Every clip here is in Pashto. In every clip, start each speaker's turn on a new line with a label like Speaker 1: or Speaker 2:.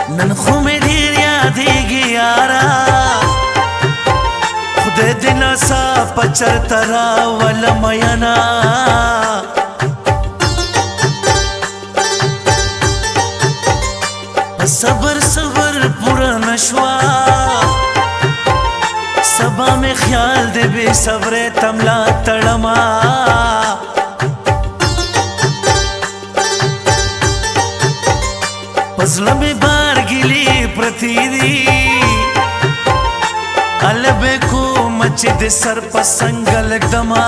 Speaker 1: نن خو مې ډېر یادېږي یاره خدای دې ناڅاپه چرته راوله میینه صبر صبر پورا نشوا سبا میں خیال دے بے صبر تملا تڑما پزلا میں بار گلی پرتی دی البے کو مچ دے سر پسنگل دما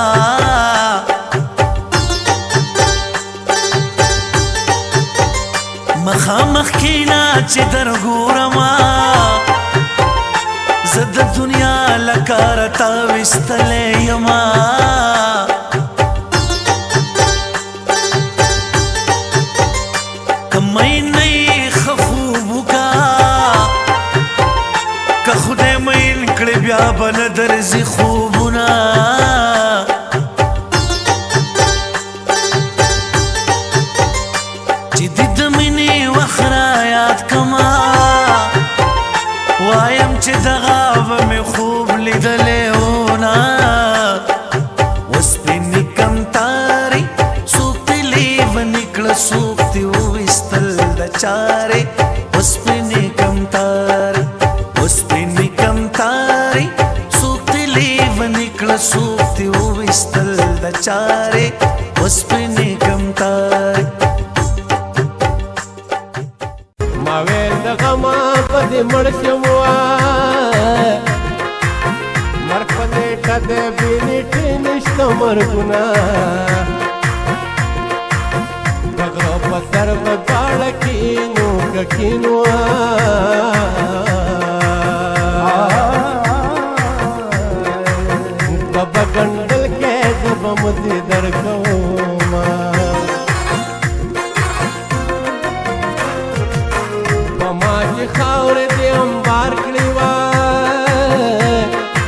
Speaker 1: مخامخ کینا چې درګورما زه د دنیا لکاره تاویستلی یما که مینی ښه خوب وکا که خدای مین کړې بیا به نه درځي خوبونه وایم چې دغه به مې خوب لیدلی وونه اوس پرې کم تارې څوک دې لیوني کړه څوک دې وویستل د چارې اوس پرې کم تارې اوس پرې کم تارې څوک دې لیوني کړه څوک دې وویستل د چارې اوس پرې کم تارې
Speaker 2: ما ویل د غما په دې مړ شم مرګ په نیټه د بېنیټې نشته مرګونه د غره په سر به غاړه کینو که کینو په به ګنډل کې زه به مزې درکومه خاورې دې امبار کړې